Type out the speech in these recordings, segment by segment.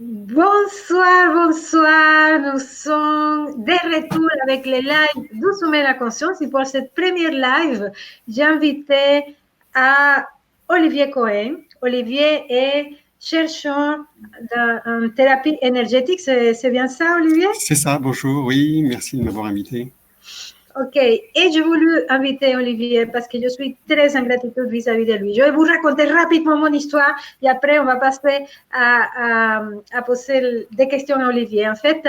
Bonsoir, bonsoir. Nous sommes de retour avec les lives d'Où la conscience. Et pour cette première live, j'ai invité à Olivier Cohen. Olivier est chercheur en thérapie énergétique. C'est bien ça, Olivier? C'est ça, bonjour, oui, merci de m'avoir invité. Ok, et j'ai voulu inviter Olivier parce que je suis très en gratitude vis-à-vis de lui. Je vais vous raconter rapidement mon histoire et après on va passer à poser des questions à Olivier. En fait,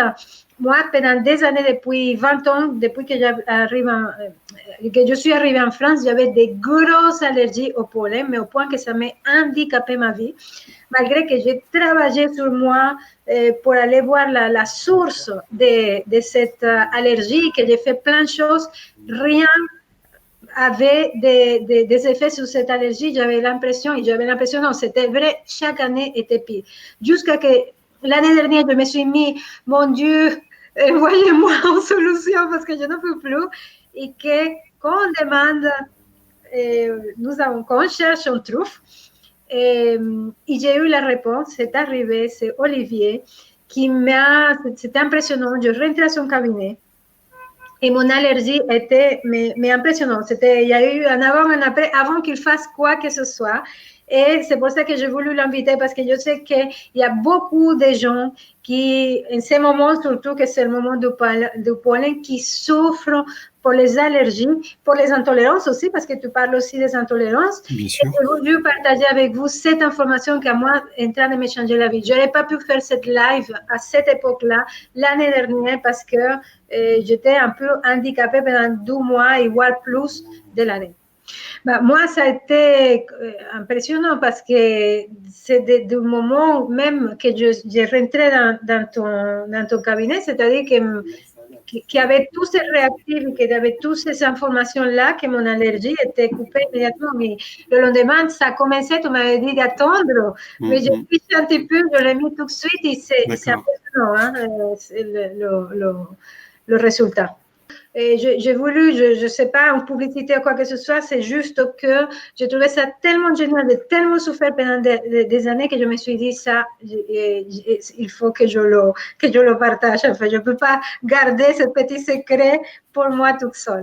moi, pendant des années, depuis 20 ans, depuis que je suis arrivée en France, j'avais des grosses allergies au pollen, mais au point que ça m'a handicapé ma vie. Malgré que j'ai travaillé sur moi pour aller voir la source de cette allergie, que j'ai fait plein de choses, rien avait des effets sur cette allergie. J'avais l'impression, non, c'était vrai, chaque année était pire. Jusqu'à que l'année dernière, je me suis mis, mon Dieu, voyez-moi en solution parce que je ne peux plus. Et que quand on demande, quand on cherche, on trouve. Et j'ai eu la réponse, c'est arrivé, c'est Olivier c'était impressionnant. Je rentre à son cabinet et mon allergie était mais impressionnante. Il y a eu un avant, un après, avant qu'il fasse quoi que ce soit. Et c'est pour ça que j'ai voulu l'inviter parce que je sais qu'il y a beaucoup de gens qui, en ce moment, surtout que c'est le moment du pollen, qui souffrent pour les allergies, pour les intolérances aussi, parce que tu parles aussi des intolérances. Bien sûr. Et j'ai voulu partager avec vous cette information qui, à moi, est en train de me changer la vie. Je n'aurais pas pu faire cette live à cette époque-là, l'année dernière, parce que j'étais un peu handicapée pendant 2 mois et voire plus de l'année. Bah, moi, ça a été impressionnant parce que c'est du moment même que je rentrais dans ton cabinet, c'est-à-dire qu'il y avait tous ces réactifs et qu'il y avait toutes ces informations-là, que mon allergie était coupée immédiatement. Mais le lendemain, ça a commencé, tu m'avais dit d'attendre, mais j'ai poussé un petit peu, je l'ai mis tout de suite et c'est impressionnant, hein, le résultat. Et j'ai voulu, je ne sais pas, en publicité ou quoi que ce soit, c'est juste que j'ai trouvé ça tellement génial, de tellement souffert pendant des années que je me suis dit ça, il faut que je le partage. Enfin, je ne peux pas garder ce petit secret pour moi toute seule.